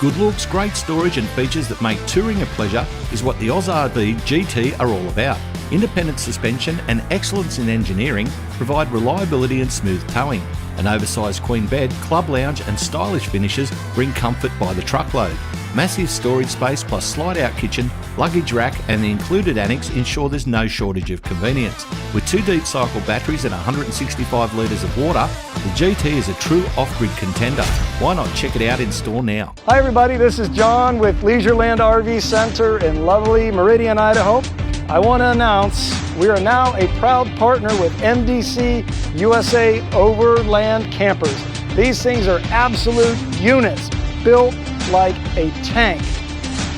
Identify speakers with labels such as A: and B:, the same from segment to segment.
A: Good looks, great storage and features that make touring a pleasure is what the LLRVC GT are all about. Independent suspension and excellence in engineering provide reliability and smooth towing. An oversized queen bed, club lounge and stylish finishes bring comfort by the truckload. Massive storage space plus slide-out kitchen, luggage rack and the included annex ensure there's no shortage of convenience. With 2 deep cycle batteries and 165 litres of water, the GT is a true off-grid contender. Why not check it out in store now?
B: Hi everybody, this is John with Leisureland RV Center in lovely Meridian, Idaho. I want to announce we are now a proud partner with MDC USA Overland Campers. These things are absolute units, built like a tank.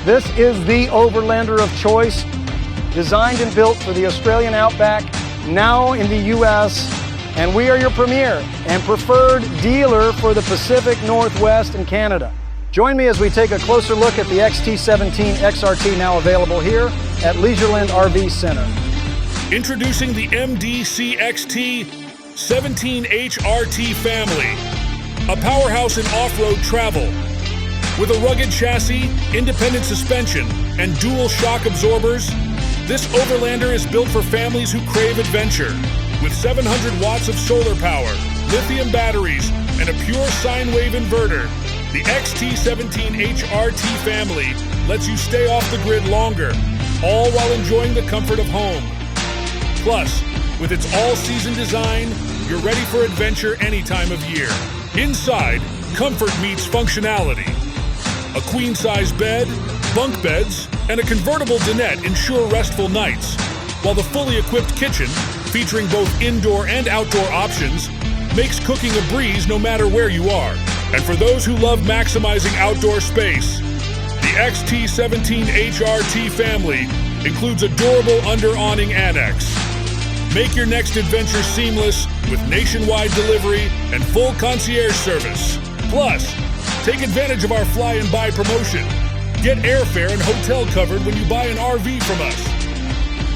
B: This is the Overlander of choice, designed and built for the Australian outback, now in the US, and we are your premier and preferred dealer for the Pacific Northwest and Canada. Join me as we take a closer look at the XT17 XRT now available here at Leisureland RV Center.
C: Introducing the MDC XT17HRT family, a powerhouse in off-road travel. With a rugged chassis, independent suspension, and dual shock absorbers, this Overlander is built for families who crave adventure. With 700 watts of solar power, lithium batteries, and a pure sine wave inverter, the XT17HRT family lets you stay off the grid longer, all while enjoying the comfort of home. Plus, with its all-season design, you're ready for adventure any time of year. Inside, comfort meets functionality. A queen-size bed, bunk beds, and a convertible dinette ensure restful nights, while the fully equipped kitchen, featuring both indoor and outdoor options, makes cooking a breeze no matter where you are. And for those who love maximizing outdoor space, the XT17HRT family includes a durable under-awning annex. Make your next adventure seamless with nationwide delivery and full concierge service. Plus, take advantage of our fly and buy promotion. Get airfare and hotel covered when you buy an RV from us.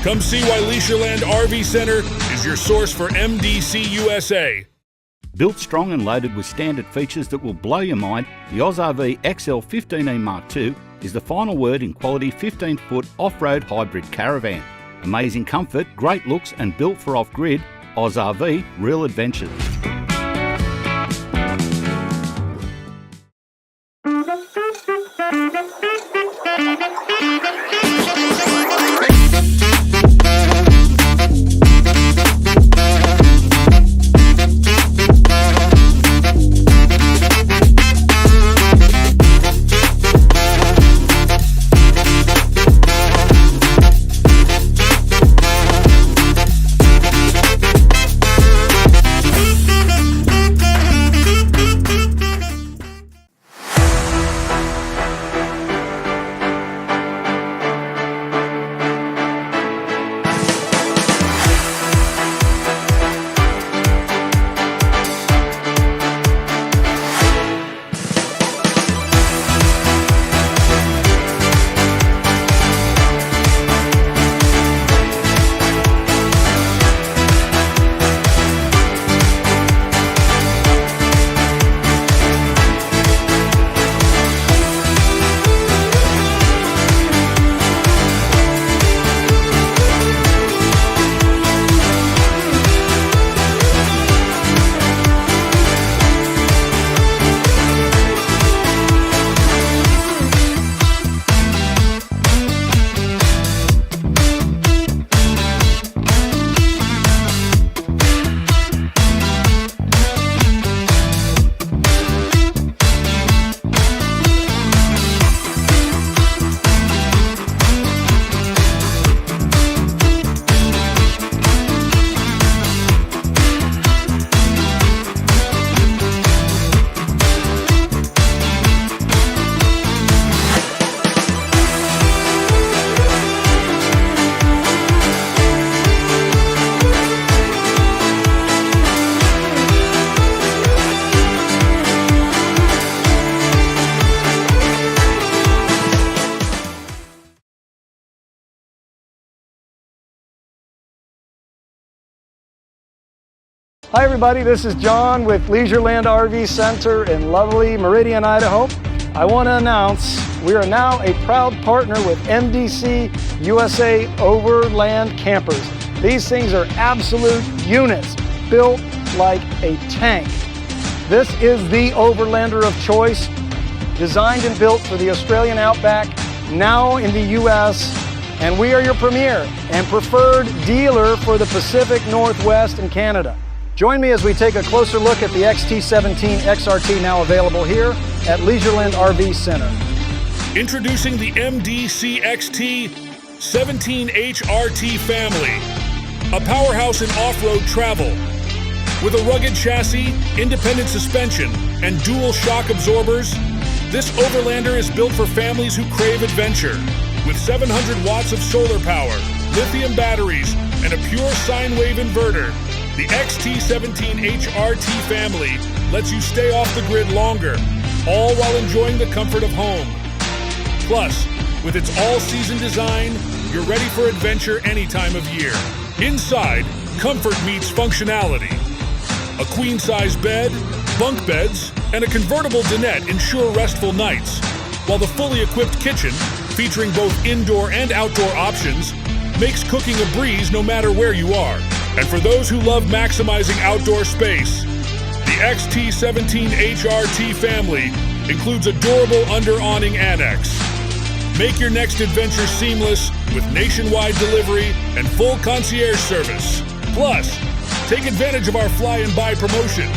C: Come see why Leisureland RV Center is your source for MDC USA.
A: Built strong and loaded with standard features that will blow your mind, the LLRVC XL15E Mark II is the final word in quality 15-foot off-road hybrid caravan. Amazing comfort, great looks and built for off-grid, LLRVC Real Adventures.
B: Hi everybody, this is John with Leisureland RV Center in lovely Meridian, Idaho. I want to announce we are now a proud partner with MDC USA Overland Campers. These things are absolute units, built like a tank. This is the Overlander of choice, designed and built for the Australian Outback, now in the US, and we are your premier and preferred dealer for the Pacific Northwest and Canada. Join me as we take a closer look at the XT17 XRT, now available here at Leisureland RV Center.
C: Introducing the MDC XT 17HRT family, a powerhouse in off-road travel. With a rugged chassis, independent suspension, and dual shock absorbers, this Overlander is built for families who crave adventure. With 700 watts of solar power, lithium batteries, and a pure sine wave inverter, the XT17HRT family lets you stay off the grid longer, all while enjoying the comfort of home. Plus, with its all-season design, you're ready for adventure any time of year. Inside, comfort meets functionality. A queen-size bed, bunk beds, and a convertible dinette ensure restful nights, while the fully equipped kitchen, featuring both indoor and outdoor options, makes cooking a breeze no matter where you are. And for those who love maximizing outdoor space, the XT17HRT family includes a durable under-awning annex. Make your next adventure seamless with nationwide delivery and full concierge service. Plus, take advantage of our fly and buy promotion.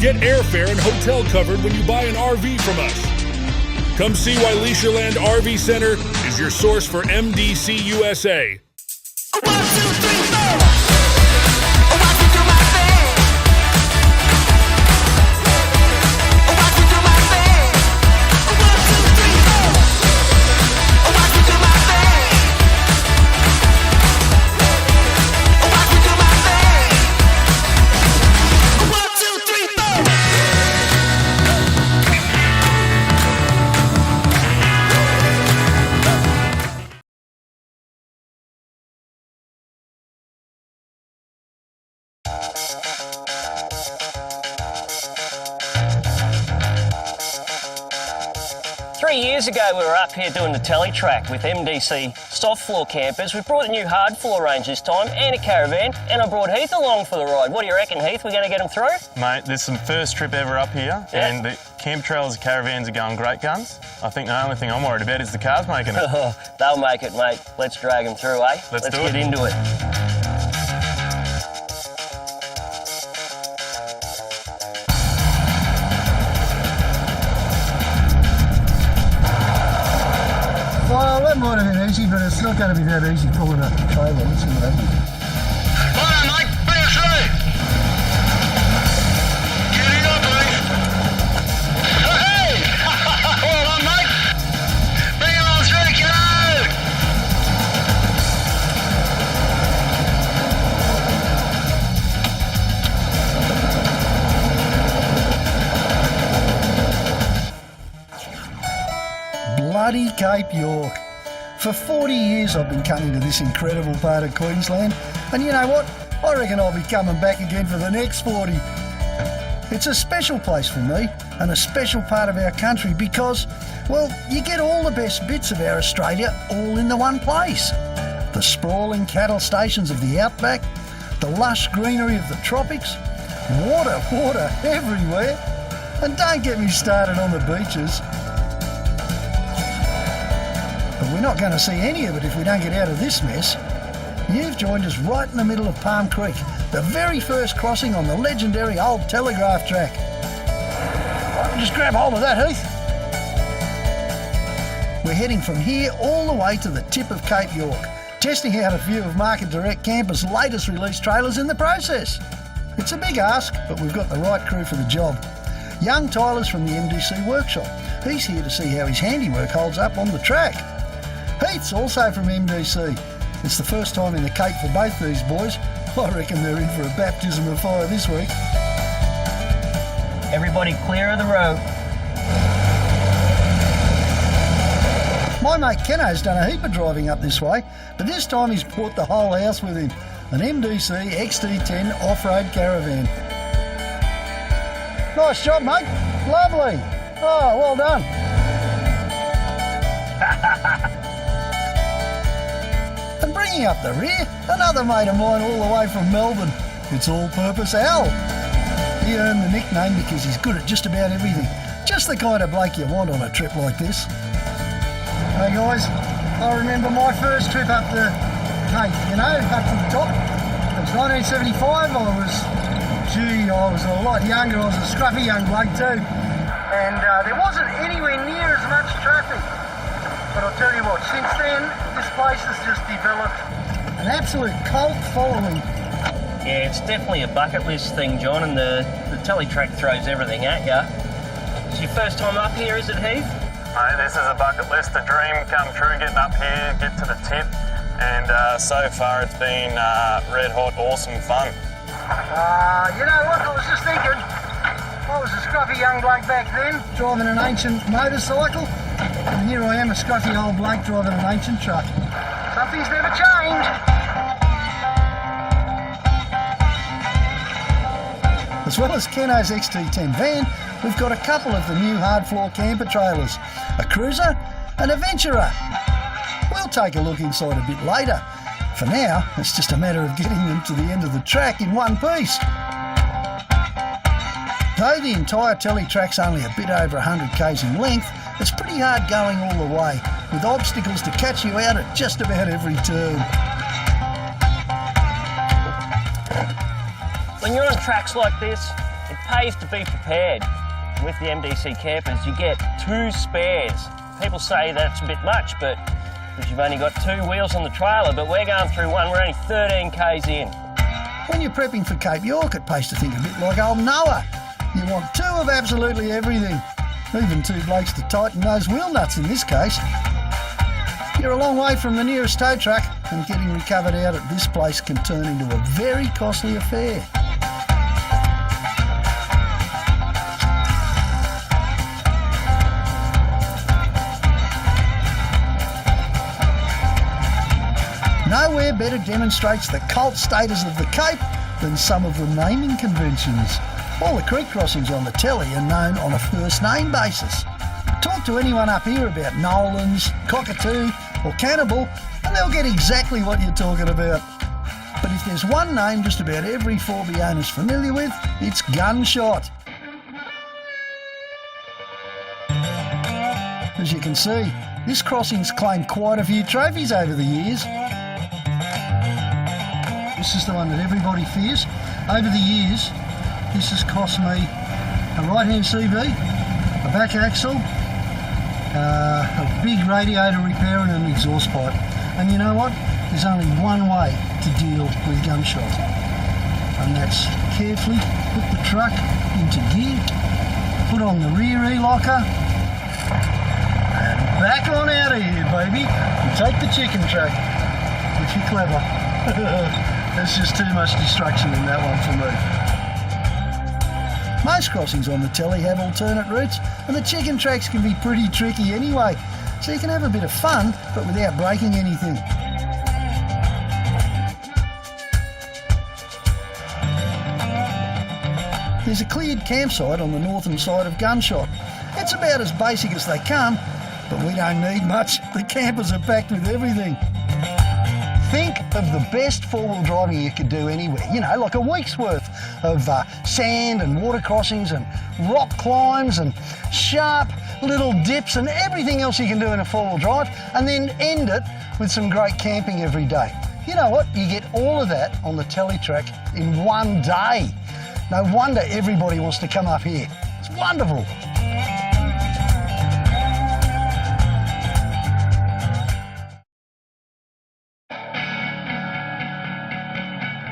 C: Get airfare and hotel covered when you buy an RV from us. Come see why Leisureland RV Center is your source for MDC USA.
D: 1, 2, 3, 4.
E: Years ago we were up here doing the telly track with MDC soft floor campers. We brought a new hard floor range this time and a caravan, and I brought Heath along for the ride. What do you reckon, Heath? We're going to get him through?
F: Mate, this is the first trip ever up here, and the camp trailers and caravans are going great guns. I think the only thing I'm worried about is the cars making it.
E: They'll make it, mate. Let's drag them through, eh?
F: Let's do
E: get
F: it.
E: into it.
G: Well, that might have been easy, but it's not going to be that easy pulling a trailer. Let's see what happens.
D: Come on, mate. Bring us through. Get it up, mate. Hey! Well done, mate. Bring it on through, kiddo.
G: Bloody Cape York. For 40 years I've been coming to this incredible part of Queensland, and you know what? I reckon I'll be coming back again for the next 40. It's a special place for me and a special part of our country because, well, you get all the best bits of our Australia all in the one place. The sprawling cattle stations of the outback, the lush greenery of the tropics, water everywhere, and don't get me started on the beaches. But we're not going to see any of it if we don't get out of this mess. You've joined us right in the middle of Palm Creek, the very first crossing on the legendary old telegraph track. Just grab hold of that, Heath. We're heading from here all the way to the tip of Cape York, testing out a few of Market Direct Campers' latest release trailers in the process. It's a big ask, but we've got the right crew for the job. Young Tyler's from the MDC workshop. He's here to see how his handiwork holds up on the track. Heath's also from MDC. It's the first time in the Cape for both these boys. I reckon they're in for a baptism of fire this week.
E: Everybody clear of the road.
G: My mate Keno's done a heap of driving up this way, but this time he's brought the whole house with him. An MDC XT10 off-road caravan. Nice job, mate. Lovely. Oh, well done. Bringing up the rear, another mate of mine all the way from Melbourne. It's All-Purpose Al. He earned the nickname because he's good at just about everything. Just the kind of bloke you want on a trip like this. Hey guys, I remember my first trip up the Cape, you know, up to the top. It was 1975, I was a lot younger, I was a scruffy young bloke too. And there wasn't anywhere near as much traffic. But I'll tell you what, since then, this place has just developed an absolute cult following.
E: Yeah, it's definitely a bucket list thing, John, and the teletrack throws everything at you. It's your first time up here, is it, Heath?
F: Mate, this is a bucket list, a dream come true, getting up here, get to the tip, and so far it's been red hot, awesome fun.
G: You know what, I was just thinking, I was a scruffy young bloke back then, driving an ancient motorcycle, and here I am, a scruffy old bloke driving an ancient truck. Something's never changed. As well as Keno's XT10 van, we've got a couple of the new hard floor camper trailers, a cruiser and a venturer. We'll take a look inside a bit later. For now, it's just a matter of getting them to the end of the track in one piece. Though the entire teletrack's only a bit over 100 k's in length, it's pretty hard going all the way, with obstacles to catch you out at just about every turn.
E: When you're on tracks like this, it pays to be prepared. With the MDC campers, you get 2 spares. People say that's a bit much, but because you've only got 2 wheels on the trailer, but we're going through one, we're only 13 k's in.
G: When you're prepping for Cape York, it pays to think a bit like old Noah. You want 2 of absolutely everything. Even 2 blokes to tighten those wheel nuts in this case. You're a long way from the nearest tow truck, and getting recovered out at this place can turn into a very costly affair. Nowhere better demonstrates the cult status of the Cape than some of the naming conventions. All the creek crossings on the telly are known on a first name basis. Talk to anyone up here about Nolan's, Cockatoo or Cannibal and they'll get exactly what you're talking about. But if there's one name just about every 4B owner's familiar with, it's Gunshot. As you can see, this crossing's claimed quite a few trophies over the years. This is the one that everybody fears. Over the years, this has cost me a right-hand CV, a back axle, a big radiator repair and an exhaust pipe. And you know what? There's only one way to deal with Gunshot. And that's carefully put the truck into gear, put on the rear e-locker, and back on out of here, baby. And take the chicken track, if you're clever. There's just too much destruction in that one for me. Most crossings on the telly have alternate routes, and the chicken tracks can be pretty tricky anyway, so you can have a bit of fun, but without breaking anything. There's a cleared campsite on the northern side of Gunshot. It's about as basic as they come, but we don't need much. The campers are packed with everything. Think of the best four-wheel driving you could do anywhere. You know, like a week's worth of sand and water crossings and rock climbs and sharp little dips and everything else you can do in a four-wheel drive, and then end it with some great camping every day. You know what? You get all of that on the teletrack in one day. No wonder everybody wants to come up here. It's wonderful.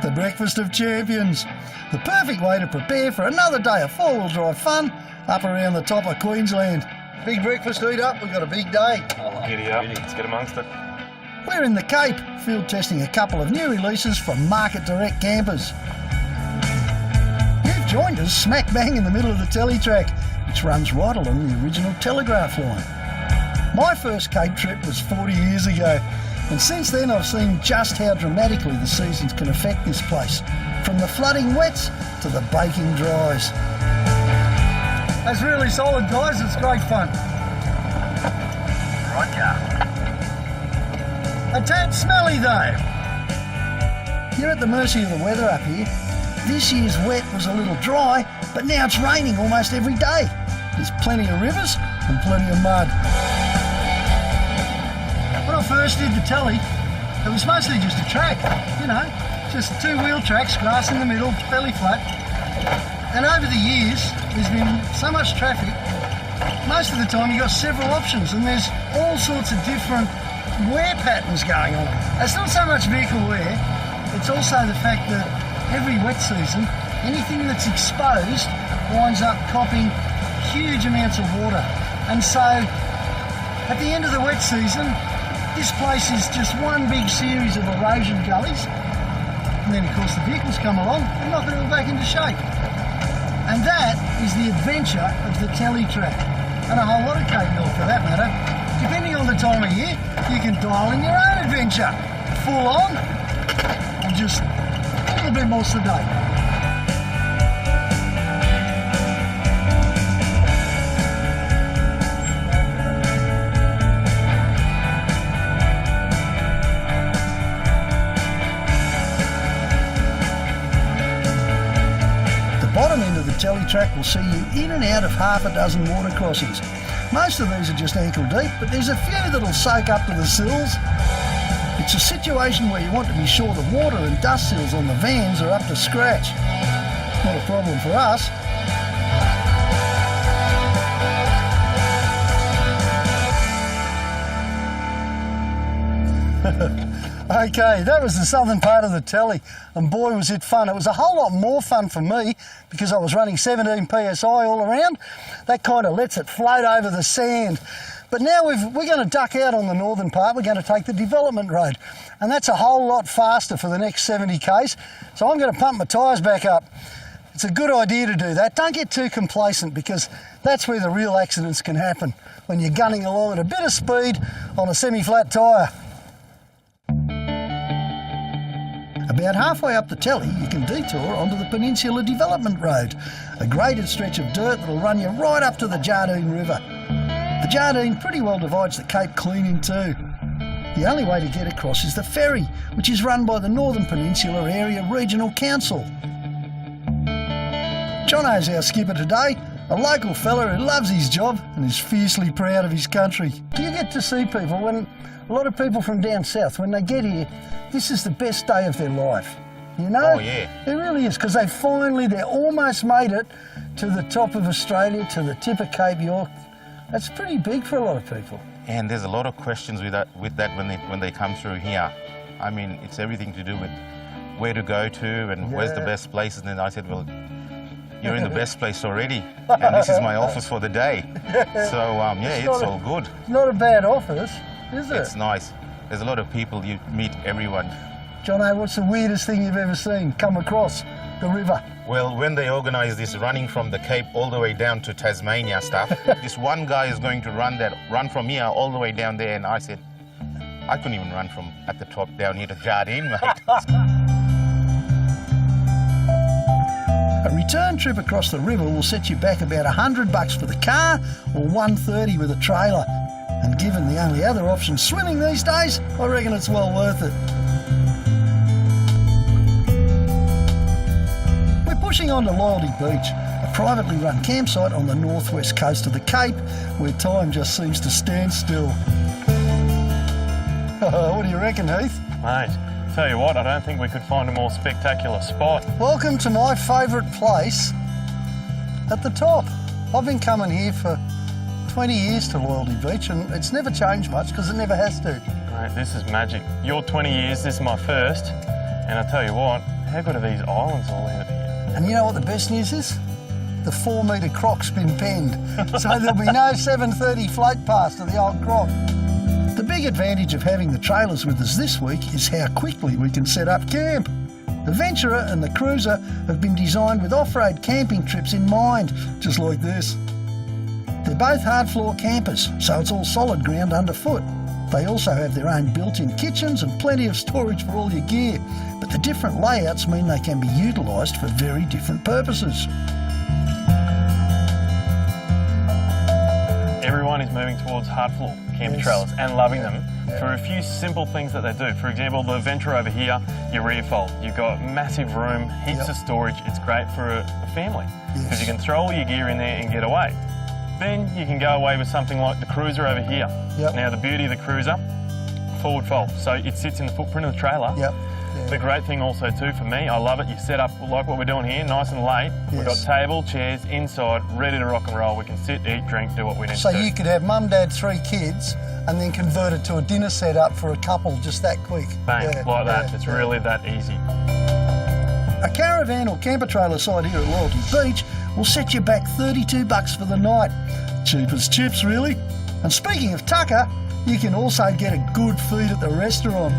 G: The Breakfast of Champions. The perfect way to prepare for another day of four-wheel drive fun up around the top of Queensland. Big breakfast eat up, we've got a big day.
F: Giddy up, let's get amongst it.
G: We're in the Cape, field testing a couple of new releases from Market Direct campers. You've joined us smack bang in the middle of the teletrack, which runs right along the original telegraph line. My first Cape trip was 40 years ago, and since then I've seen just how dramatically the seasons can affect this place, from the flooding wets to the baking dries. That's really solid, guys. It's great fun.
D: Roger.
G: A tad smelly though. You're at the mercy of the weather up here. This year's wet was a little dry, but now it's raining almost every day. There's plenty of rivers and plenty of mud. When I first did the telly, it was mostly just a track, you know, just two-wheel tracks, grass in the middle, fairly flat. And over the years, there's been so much traffic, most of the time you've got several options and there's all sorts of different wear patterns going on. It's not so much vehicle wear, it's also the fact that every wet season, anything that's exposed winds up copping huge amounts of water. And so, at the end of the wet season, this place is just one big series of erosion gullies. And then, of course, the vehicles come along and knock it all back into shape. And that is the adventure of the telly track. And a whole lot of Cape York for that matter. Depending on the time of year, you can dial in your own adventure. Full on, or just a little bit more sedate. Bottom end of the telly track will see you in and out of half a dozen water crossings. Most of these are just ankle deep, but there's a few that'll soak up to the sills. It's a situation where you want to be sure the water and dust sills on the vans are up to scratch. Not a problem for us. Okay, that was the southern part of the telly, and boy was it fun. It was a whole lot more fun for me because I was running 17 PSI all around. That kind of lets it float over the sand. But now we're going to duck out on the northern part. We're going to take the development road, and that's a whole lot faster for the next 70 k's. So I'm going to pump my tyres back up. It's a good idea to do that. Don't get too complacent because that's where the real accidents can happen, when you're gunning along at a bit of speed on a semi-flat tyre. About halfway up the telly, you can detour onto the Peninsula Development Road, a graded stretch of dirt that'll run you right up to the Jardine River. The Jardine pretty well divides the Cape clean in two. The only way to get across is the ferry, which is run by the Northern Peninsula Area Regional Council. Jono's our skipper today, a local fella who loves his job and is fiercely proud of his country. Do you get to see people when... A lot of people from down south, when they get here, this is the best day of their life. You know?
H: Oh, yeah.
G: It really is, because they're almost made it to the top of Australia, to the tip of Cape York. That's pretty big for a lot of people.
H: And there's a lot of questions with that when they come through here. I mean, it's everything to do with where to go to and where's the best places. And then I said, well, you're in the best place already, and this is my office for the day. So, yeah, it's all good.
G: It's not a bad office. Is it?
H: It's nice. There's a lot of people, you meet everyone.
G: Jono, what's the weirdest thing you've ever seen come across the river?
H: Well, when they organise this running from the Cape all the way down to Tasmania stuff, this one guy is going to run from here all the way down there, and I said, I couldn't even run from at the top down here to Jardine, mate.
G: A return trip across the river will set you back about $100 for the car or $130 with a trailer. And given the only other option swimming these days, I reckon it's well worth it. We're pushing on to Loyalty Beach, a privately run campsite on the northwest coast of the Cape, where time just seems to stand still. What do you reckon, Heath?
I: Mate, tell you what, I don't think we could find a more spectacular spot.
G: Welcome to my favourite place at the top. I've been coming here for 20 years to Loyalty Beach, and it's never changed much because it never has to.
I: Mate, this is magic. You're 20 years, this is my first, and I tell you what, how good are these islands all out here?
G: And you know what the best news is? The 4-metre croc's been penned, so there'll be no 7:30 float past to the old croc. The big advantage of having the trailers with us this week is how quickly we can set up camp. The Venturer and the Cruiser have been designed with off-road camping trips in mind, just like this. They're both hard floor campers, so it's all solid ground underfoot. They also have their own built-in kitchens and plenty of storage for all your gear, but the different layouts mean they can be utilised for very different purposes.
I: everyone is moving towards hard floor camper trailers and loving them for a few simple things that they do. For example, the Venture over here, your rear fold. You've got massive room, heaps of storage. It's great for a family because you can throw all your gear in there and get away. Then you can go away with something like the Cruiser over here. Now the beauty of the Cruiser, forward fold. So it sits in the footprint of the trailer. The great thing also too for me, I love it, you set up like what we're doing here, nice and late. We've got table, chairs, inside, ready to rock and roll. We can sit, eat, drink, do what we need to do.
G: So you could have mum, dad, 3 kids and then convert it to a dinner setup for a couple just that quick.
I: Bang, like that. It's really that easy.
G: A caravan or camper trailer site here at Loyalty Beach will set you back $32 for the night. Cheap as chips, really. And speaking of tucker, you can also get a good feed at the restaurant.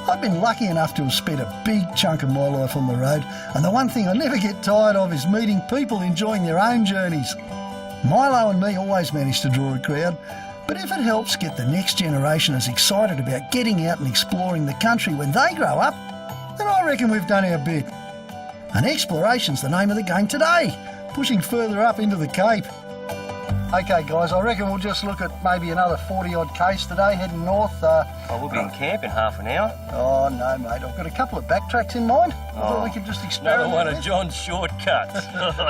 G: I've been lucky enough to have spent a big chunk of my life on the road, and the one thing I never get tired of is meeting people enjoying their own journeys. Milo and me always manage to draw a crowd, but if it helps get the next generation as excited about getting out and exploring the country when they grow up, then I reckon we've done our bit. And exploration's the name of the game today, pushing further up into the Cape. Okay guys, I reckon we'll just look at maybe another 40-odd k's today, heading north.
E: We'll be in camp in half an hour.
G: Oh no mate, I've got a couple of backtracks in mind. I thought we could just experiment.
E: Another one of
G: with.
E: John's shortcuts.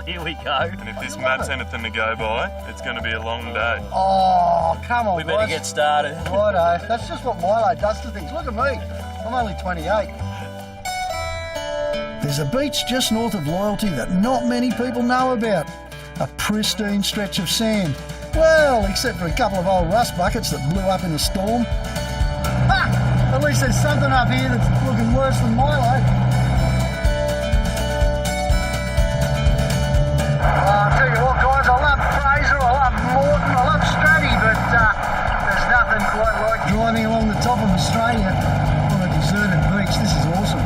E: Here we go.
I: And if this map's anything to go by, it's going to be a long day.
G: Oh, come on
E: We better
G: guys.
E: get started.
G: Righto, that's just what Milo does to things. Look at me, I'm only 28. There's a beach just north of Loyalty that not many people know about. A pristine stretch of sand. Well, except for a couple of old rust buckets that blew up in a storm. Ha! At least there's something up here that's looking worse than Milo. I'll tell you what guys, I love Fraser, I love Morton, I love Stratty, but there's nothing quite like driving along the top of Australia on a deserted beach. This is awesome.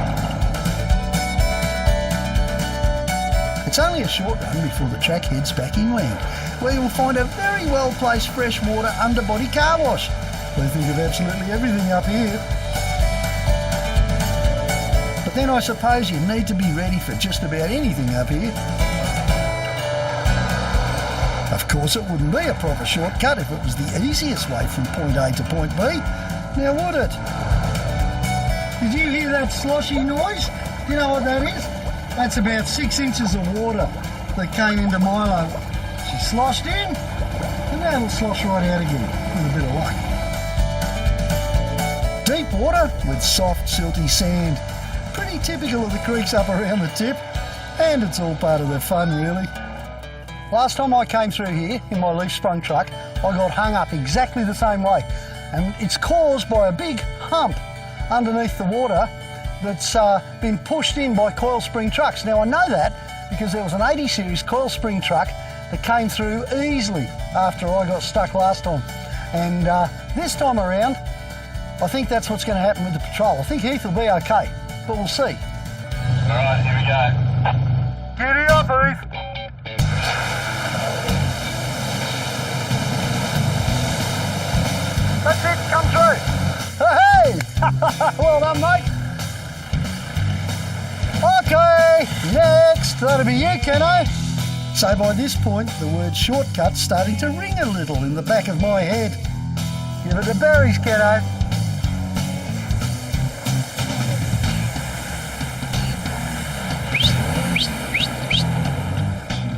G: It's only a short run before the track heads back inland, where you'll find a very well-placed freshwater underbody car wash. They think of absolutely everything up here. But then I suppose you need to be ready for just about anything up here. Of course, it wouldn't be a proper shortcut if it was the easiest way from point A to point B. Now would it? Did you hear that sloshy noise? Do you know what that is? That's about 6 inches of water that came into Milo. She sloshed in, and now it'll slosh right out again, with a bit of luck. Deep water with soft, silty sand. Pretty typical of the creeks up around the tip, and it's all part of the fun, really. Last time I came through here in my leaf-sprung truck, I got hung up exactly the same way, and it's caused by a big hump underneath the water that's been pushed in by coil spring trucks. Now I know that because there was an 80 series coil spring truck that came through easily after I got stuck last time. And this time around, I think that's what's going to happen with the patrol. I think Heath will be okay, but we'll see.
D: All right, here we go.
G: Giddy up, Heath. That's it, come through. Hey! Well done, mate. Okay, next, that'll be you, Keno. So by this point, the word shortcut's starting to ring a little in the back of my head. Give it the berries, Keno.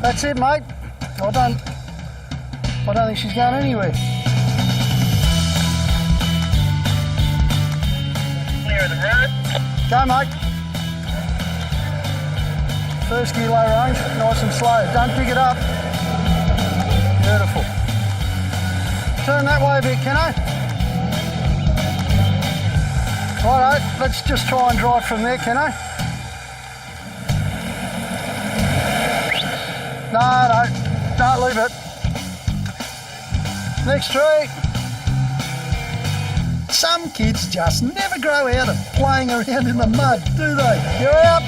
G: That's it, mate. I don't think she's going anywhere.
E: Clear of the road.
G: Go, mate. First gear low range, nice and slow. Don't pick it up. Beautiful. Turn that way a bit, Keno. Righto, let's just try and drive from there, Keno. No, leave it. Next tree. Some kids just never grow out of playing around in the mud, do they? You're out.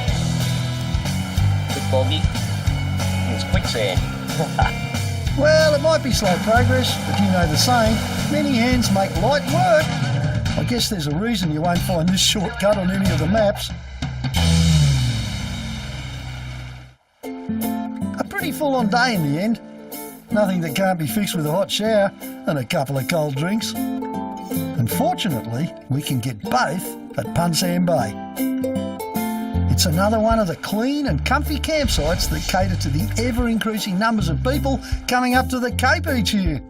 E: Bit boggy. It's quicksand.
G: Well, it might be slow progress, but you know the saying, Many hands make light work. I guess there's a reason you won't find this shortcut on any of the maps. A pretty full-on day in the end. Nothing that can't be fixed with a hot shower and a couple of cold drinks. And fortunately, we can get both at Punsand Bay. It's another one of the clean and comfy campsites that cater to the ever-increasing numbers of people coming up to the Cape each year.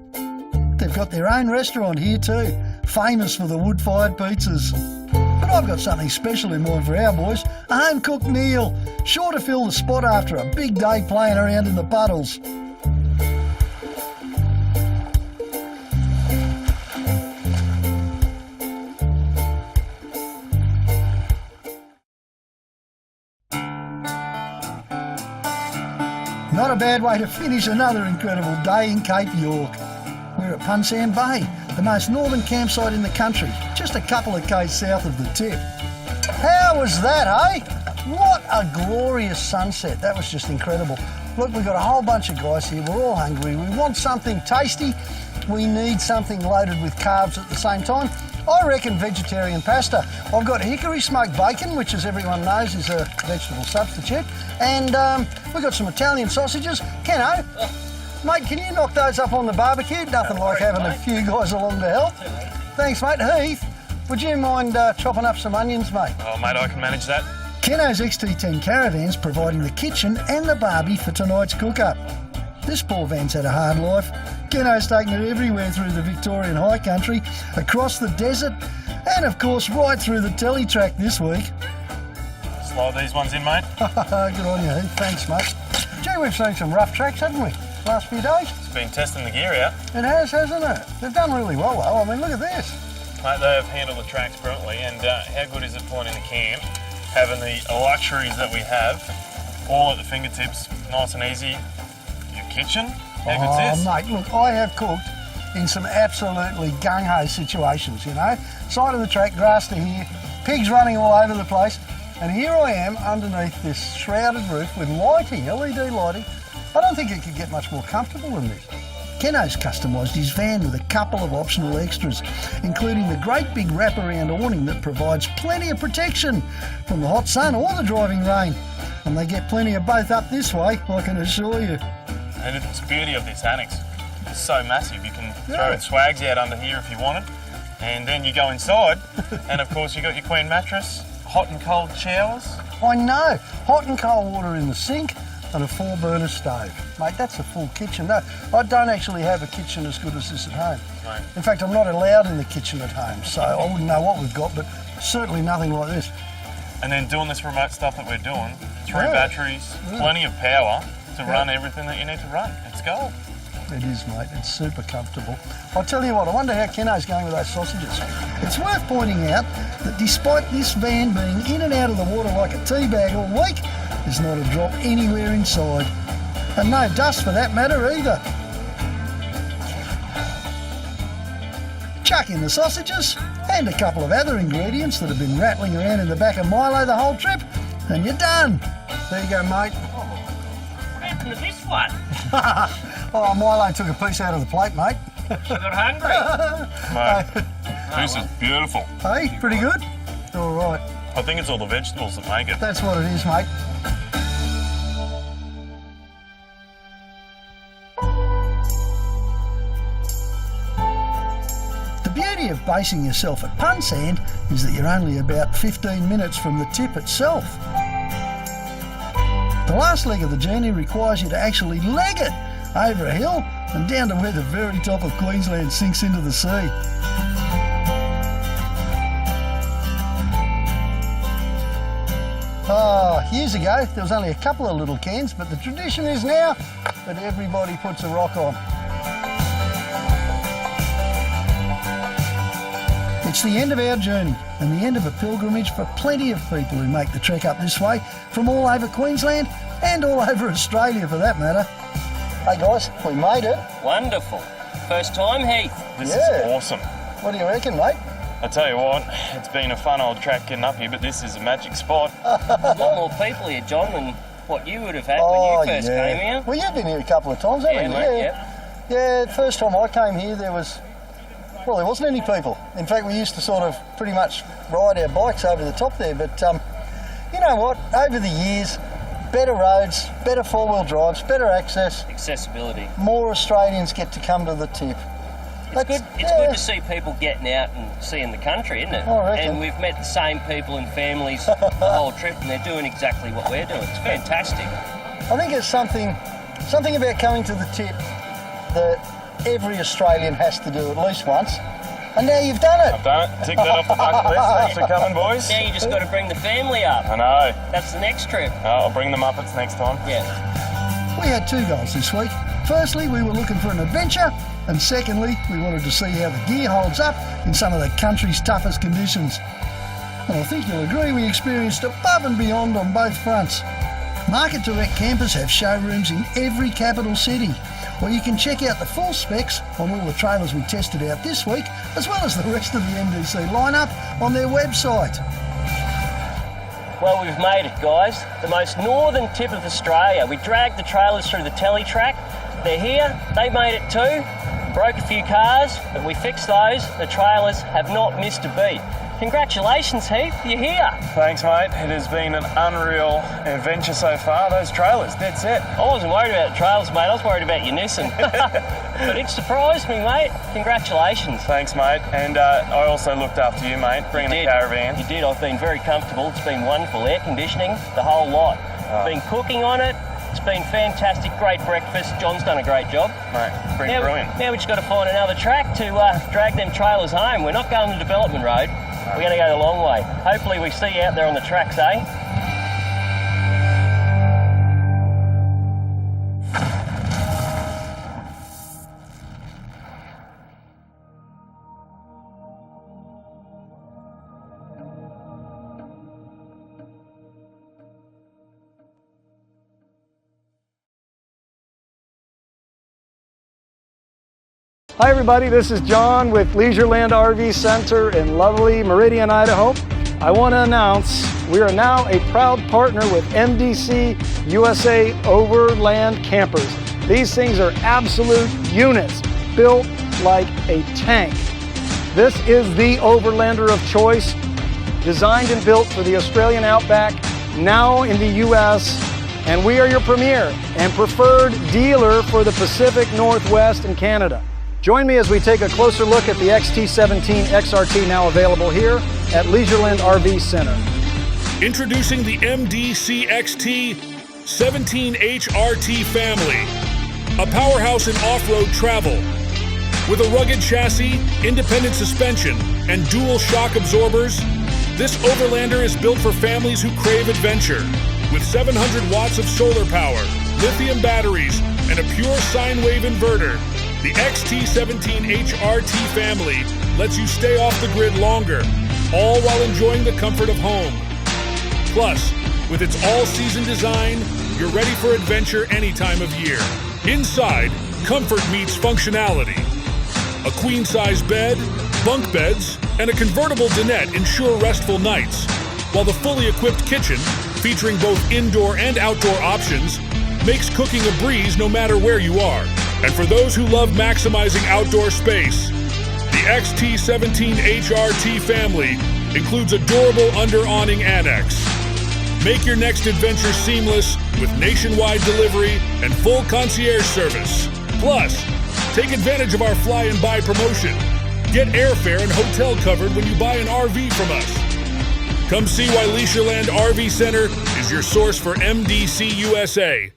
G: They've got their own restaurant here too, famous for the wood-fired pizzas. But I've got something special in mind for our boys, a home-cooked meal, sure to fill the spot after a big day playing around in the puddles. Not a bad way to finish another incredible day in Cape York. We're at Punsand Bay, the most northern campsite in the country, just a couple of k's south of the tip. How was that, eh? What a glorious sunset. That was just incredible. Look, we've got a whole bunch of guys here. We're all hungry. We want something tasty. We need something loaded with carbs at the same time. I reckon vegetarian pasta. I've got hickory smoked bacon, which, as everyone knows, is a vegetable substitute. And we've got some Italian sausages. Keno, mate, can you knock those up on the barbecue? Nothing like having a few guys along to help. Thanks, mate. Heath, would you mind chopping up some onions, mate?
I: Oh, mate, I can manage that.
G: Keno's XT10 Caravan's providing the kitchen and the barbie for tonight's cook-up. This poor van's had a hard life. Keno's taken it everywhere through the Victorian high country, across the desert, and of course right through the teletrack this week.
I: Slide these ones in, mate.
G: Good on you, Heath. Thanks, mate. Gee, we've seen some rough tracks, haven't we, last few days?
I: It's been testing the gear out.
G: It has, hasn't it? They've done really well, though. I mean, look at this.
I: Mate, they have handled the tracks brilliantly, and how good is it pulling into camp, having the luxuries that we have, all at the fingertips, nice and easy. Your kitchen? How good's this?
G: Mate, look, I have cooked in some absolutely gung-ho situations, you know. Side of the track, grass to here, pigs running all over the place, and here I am underneath this shrouded roof with lighting, LED lighting. I don't think it could get much more comfortable than this. Keno's customised his van with a couple of optional extras, including the great big wraparound awning that provides plenty of protection from the hot sun or the driving rain. And they get plenty of both up this way, I can assure you.
I: And it's the beauty of this annex. It's so massive. You can throw swags out under here if you want it. And then you go inside, and of course you got your queen mattress, hot and cold showers.
G: I know, hot and cold water in the sink and a 4-burner stove. Mate, that's a full kitchen. No, I don't actually have a kitchen as good as this at home.
I: Right.
G: In fact, I'm not allowed in the kitchen at home, so I wouldn't know what we've got, but certainly nothing like this.
I: And then doing this remote stuff that we're doing, 3 batteries, plenty of power to run everything that you need to run. It's gold.
G: It is, mate. It's super comfortable. I'll tell you what, I wonder how Keno's going with those sausages. It's worth pointing out that despite this van being in and out of the water like a tea bag all week, there's not a drop anywhere inside. And no dust for that matter either. Chuck in the sausages and a couple of other ingredients that have been rattling around in the back of Milo the whole trip, and you're done. There you go, mate.
E: What happened to this one?
G: Oh, Milo took a piece out of the plate, mate.
E: She got hungry.
I: Mate, this is beautiful.
G: Hey, pretty good? All right.
I: I think it's all the vegetables that make it.
G: That's what it is, mate. The beauty of basing yourself at Punsand is that you're only about 15 minutes from the tip itself. The last leg of the journey requires you to actually leg it over a hill and down to where the very top of Queensland sinks into the sea. Oh, years ago, there was only a couple of little cans, but the tradition is now that everybody puts a rock on. It's the end of our journey and the end of a pilgrimage for plenty of people who make the trek up this way from all over Queensland and all over Australia for that matter. Hey guys, we made it.
E: Wonderful. First time, Heath.
I: This is awesome.
G: What do you reckon, mate?
I: I tell you what, it's been a fun old track getting up here, but this is a magic spot.
E: A lot more people here, John, than what you would have had when you first came here.
G: Well, you've been here a couple of times, haven't you?
E: Mate,
G: Yeah, first time I came here, there was Well, there wasn't any people. In fact, we used to sort of pretty much ride our bikes over the top there. But you know what? Over the years, better roads, better four-wheel drives, better access.
E: Accessibility.
G: More Australians get to come to the tip.
E: It's good to see people getting out and seeing the country, isn't it?
G: I reckon.
E: And we've met the same people and families the whole trip, and they're doing exactly what we're doing. It's fantastic.
G: I think it's something about coming to the tip that every Australian has to do at least once. And now you've done it.
I: I've done it. Tick that off the bucket list. Thanks for coming, boys.
E: Now you just got to bring the family up.
I: I know.
E: That's the next trip.
I: I'll bring the Muppets next time.
E: Yeah.
G: We had two goals this week. Firstly, we were looking for an adventure, and secondly, we wanted to see how the gear holds up in some of the country's toughest conditions. And I think you'll agree we experienced above and beyond on both fronts. Market Direct campers have showrooms in every capital city, or you can check out the full specs on all the trailers we tested out this week, as well as the rest of the MDC lineup on their website.
E: Well, we've made it, guys. The most northern tip of Australia. We dragged the trailers through the telly track. They're here. They made it too. Broke a few cars, but we fixed those. The trailers have not missed a beat. Congratulations, Heath. You're here.
I: Thanks, mate. It has been an unreal adventure so far. Those trailers, dead set.
E: I wasn't worried about the trailers, mate. I was worried about your Nissan. But it surprised me, mate. Congratulations.
I: Thanks, mate. And I also looked after you, mate, bringing the caravan.
E: You did. I've been very comfortable. It's been wonderful. Air conditioning, the whole lot. Been cooking on it. It's been fantastic. Great breakfast. John's done a great job.
I: Mate, brilliant.
E: Now we just got to find another track to drag them trailers home. We're not going the development road. We're going to go the long way. Hopefully we see you out there on the tracks, eh?
B: Hi everybody, this is John with Leisureland RV Center in lovely Meridian, Idaho. I want to announce we are now a proud partner with MDC USA Overland Campers. These things are absolute units, built like a tank. This is the Overlander of choice, designed and built for the Australian outback, now in the US, and we are your premier and preferred dealer for the Pacific Northwest and Canada. Join me as we take a closer look at the XT17 XRT, now available here at Leisureland RV Center.
C: Introducing the MDC XT17HRT family, a powerhouse in off-road travel. With a rugged chassis, independent suspension, and dual shock absorbers, this Overlander is built for families who crave adventure. With 700 watts of solar power, lithium batteries, and a pure sine wave inverter, the XT17HRT family lets you stay off the grid longer, all while enjoying the comfort of home. Plus, with its all-season design, you're ready for adventure any time of year. Inside, comfort meets functionality. A queen-size bed, bunk beds, and a convertible dinette ensure restful nights, while the fully equipped kitchen, featuring both indoor and outdoor options, makes cooking a breeze no matter where you are. And for those who love maximizing outdoor space, the XT17HRT family includes a durable under-awning annex. Make your next adventure seamless with nationwide delivery and full concierge service. Plus, take advantage of our fly and buy promotion. Get airfare and hotel covered when you buy an RV from us. Come see why Leisureland RV Center is your source for MDC USA.